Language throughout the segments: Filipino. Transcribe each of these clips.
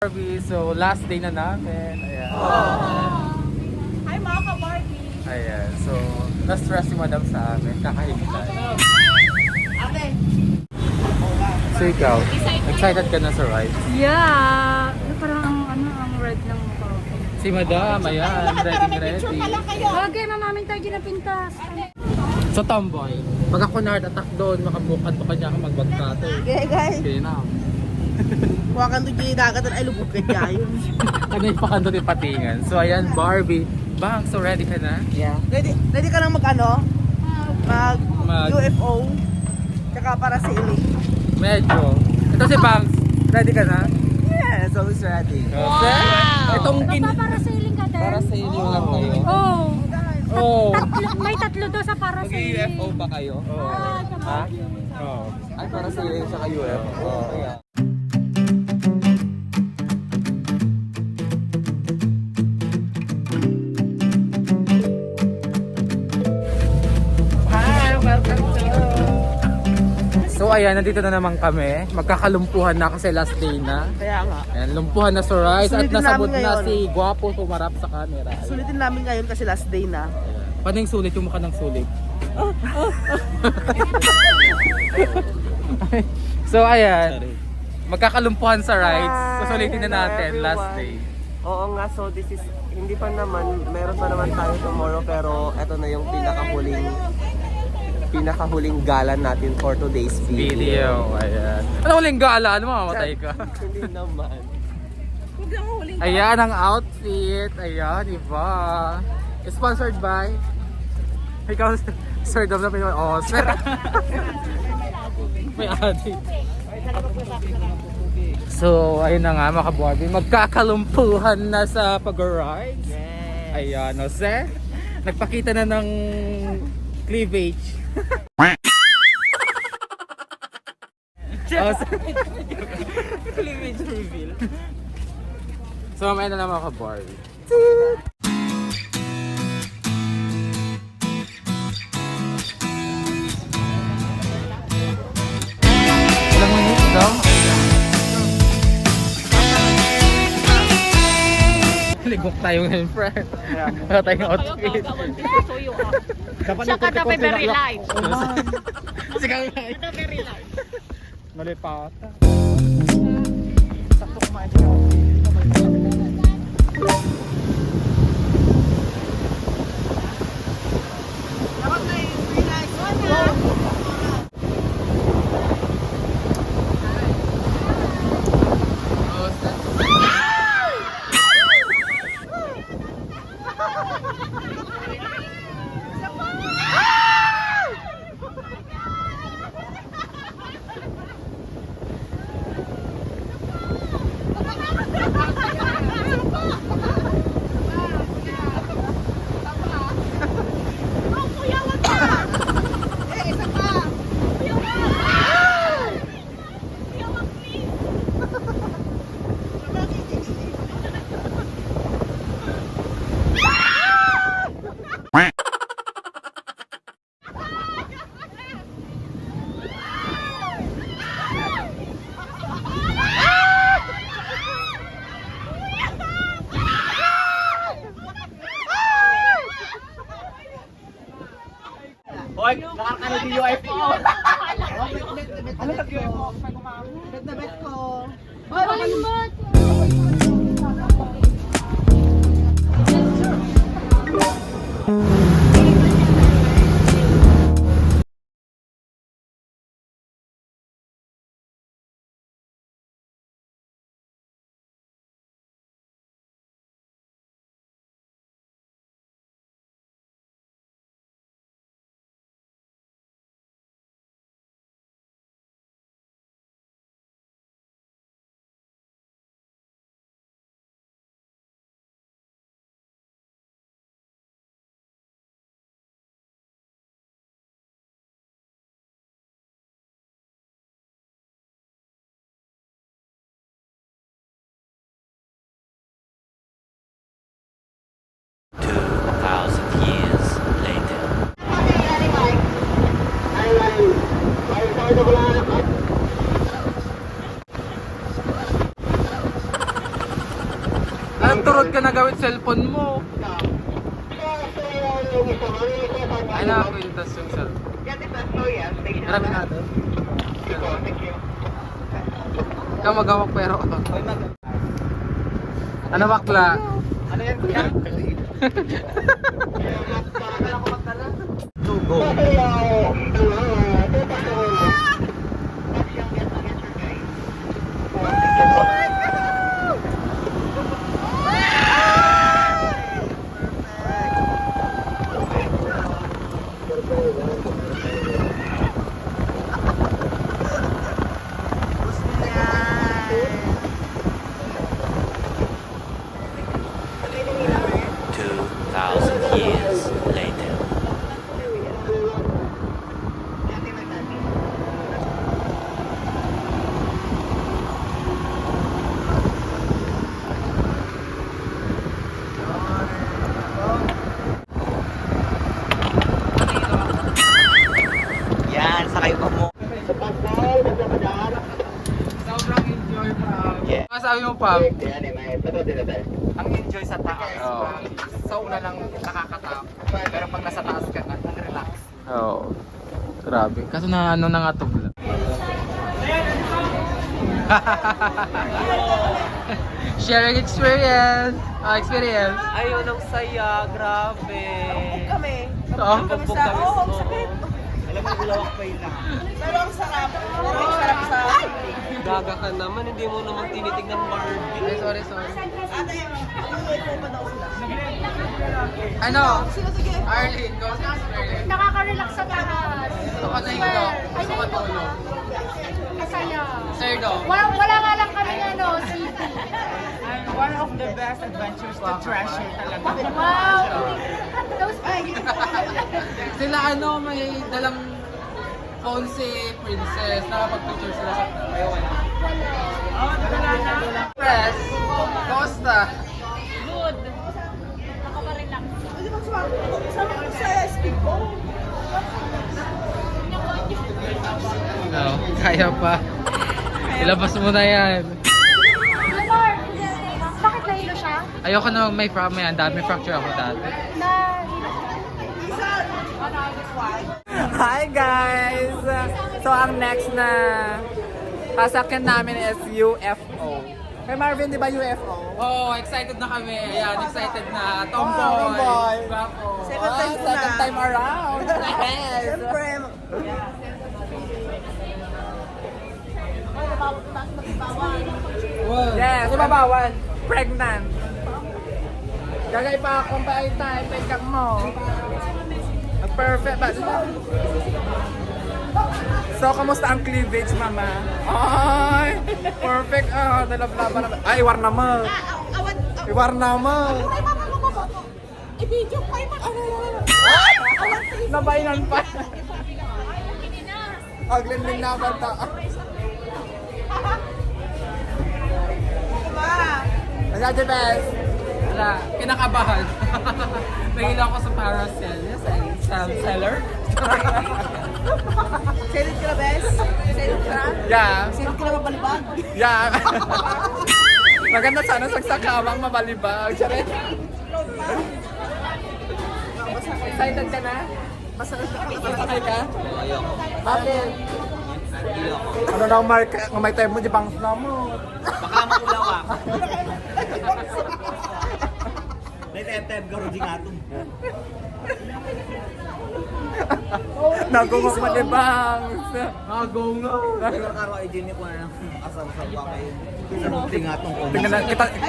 Barbie, so last day na namin. Ayan. Hi mga ka-Barbie! Ayan. So, na-stress si madam sa amin. Kakahintay. Ate! So ikaw, excited ka na sa ride? Yeah! Parang ang red ng mukha ko. Si madam, ayan. Ready. Bagay, mamamin tayo dyan na pintas. So tomboy, pag ako na-attack doon, makabukan pa kanya ako magbagkato. Okay guys, Kaya na. huwakan doon yung dagat at ay lubog ka dyan. Ano yung pakando ni patingan? So ayan, Barbie. Bang, so ready ka na? Yeah. Ready ka lang mag UFO, tsaka para sailing. Medyo. Ito si Bangs, ready ka na? Yes, always ready. Okay. Itong Parasailing ka din? para sa inyo lang kayo. Oh! Oh. May tatlo to sa parasailing. Mag-UFO ba kayo? Ha? Oo. Ay, para sa inyo sa UFO. Kaya. Hi, welcome to... So ayan, nandito na naman kami. Magkakalumpuhan na kasi last day na. Kaya nga. Ayan, lumpuhan na sa rides at Sulitin nasabot namin na ngayon. si Guapo tumarap sa camera. Ayan. Sulitin namin ngayon kasi last day na. Paano yung sulit? Yung mukha ng sulit. So ayan, magkakalumpuhan sa rides. Susulitin na natin last day. Oo nga, so this is, hindi pa naman, meron pa naman tayo tomorrow pero eto na yung pinakahuling gala natin for today's video. Ayan. Ano huling gala? Ano mamamatay ka? Hindi naman. Ayan ang outfit. Ayan, iba. Sponsored by? Ikaw, Sir Dom na pinag- Oh, sir. May adi. So, ayun na nga mga ka-Barbie. Magkakalumpuhan na sa pag-rides. Yes. Ayan, o sir. Nagpakita na ng cleavage. Oh, sir. Cleavage reveal. So, mamaya na lang mga ka-Barbie. Ilang minutes daw? Ligok tayo ngayon, friend. Wala tayong outfit. Saka na very light. Kasi kami Very light. nalipata. Sakto kumain siya. Hoy, nakakano di UFO! Ano nag-UFO? Bet na bet ko. Malimot! gawin cellphone mo. Ay, nakakwintas yung cellphone. Marami natin. Ikaw magawak pero. Ano bakla? Ano yan, kuya? Tugo. Yan, sakay pa mo. Sobrang enjoy pa. Yeah. Ano sabi mo, Pam? Ang enjoy sa taas. Oo. Sa una lang nakakatakot. Pero pag nasa taas ka na, relax. Oo. Grabe. Kaso na ano na nga to vlog. Sharing experience. Experience. Ayun, ang saya. Grabe. Kami. Oo. Kami sa, oh, ang sakit. Alam mo, gulawak pa yun lang. Pero ang sarap. Ang sarap sa... Gaga ka naman, hindi mo naman tinitignan Barbie. Ay, sorry. Ate, umuwi po pa daw sila. Ano? Sino sige? Arlene, go sa experience. Nakaka-relax sa taas. Gusto ko na hilo. Gusto ko tulog. Masaya. Sir, do. Wala nga lang kami ano, city. One of the best adventures to treasure talaga. Wow! Those Sila ano, may dalang phone si Princess. Nakapag-picture sila sa... Press. Costa. good. Nakaka-relax. Sama ko sa speed ko. No, kaya pa. Ilabas mo na yan. Lord, bakit nahilo siya? Ayoko na may fracture ako dati. Nahilo siya. Hi guys! So ang next na sasakyan namin is UFO. Kay Marvin, di ba UFO? Oh, excited na kami. Ayan, excited na. Tomboy. Tomboy. Guwapo. Second time around. Yes. Siyempre. Wow. Yes, ibabawan. Pregnant. Gagay pa akong tayo, pick up mo. Perfect ba? So, kamusta ang cleavage, mama? Ay, perfect. Ah, dalab-laba na. Ay, iwar na mo. Iwar na mo. I-video ko ay Ay! Nabainan pa. Aglinding na banta. Wala the best. Wala, kinakabahan. Nahila ako sa Paracel. Yes, I am seller. Selid ka na, best? Selid ka na? Yeah. Selid ka na mabalibag? Yeah. Maganda sana sagsakawang mabalibag. Charet. Excited ka na? Masakay ka? Ayoko. Bakit? Ayoko. Ano na, Mark? May time mo, di bang na mo? Baka maulaw ako. Naiteteb ka rin nga ito. Nagungok mo, di bang? Nagungok. Nagkakaroon ay Jenny ko na ng asal-salwa kayo. Tingatong ko.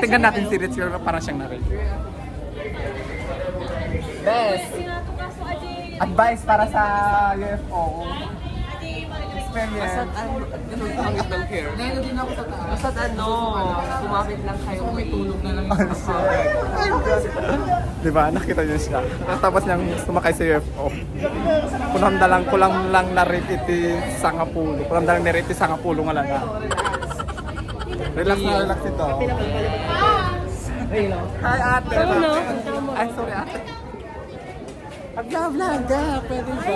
Tingnan natin si Rich, parang siyang narin. Best. Advice para sa UFO. Experience. Pangit ng care. Ngayon din ako sa taas. Basta't ano, kumapit lang kayo. Kung may tulog na lang yung sa Di ba? Nakita niyo siya. Tapos niyang sumakay sa UFO. Kulang lang na rate iti sangapulo. Kulang lang na rate iti sangapulo nga lang. Relax na relax ito. Hi ate. Ay, sorry ate. Vlog ka. Pwede ba?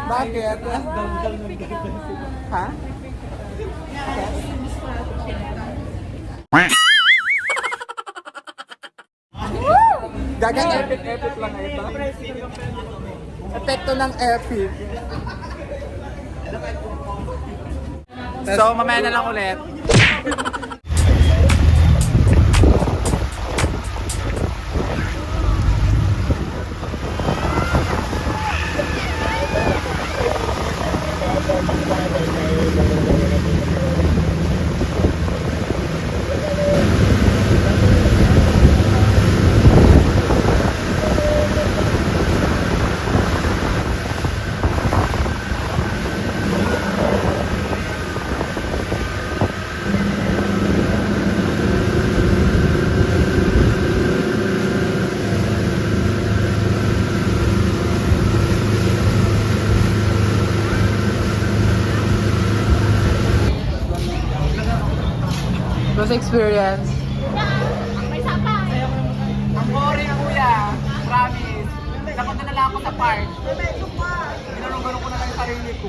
Bakit? Ha? Gagang epic lang na ito. Epekto ng epic. So, mamaya na lang ulit. First experience. Ang boring kuya, promise. Napunta na lang ako sa park. Ginanong-ganong ko na lang yung sarili ko.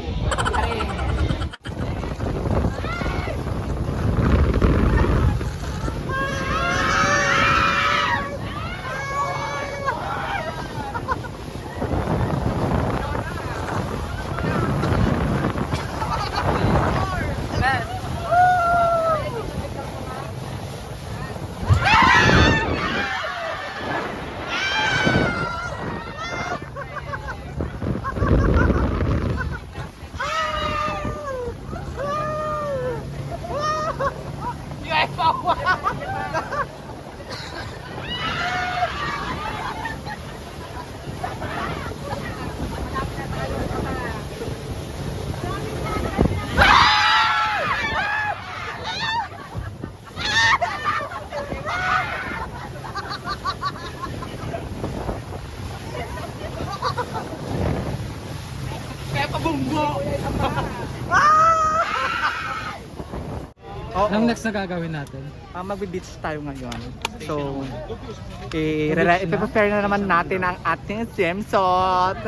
Anong next na gagawin natin? Magbe-beach tayo ngayon. So, i-prepare na naman natin ang ating swimsuit.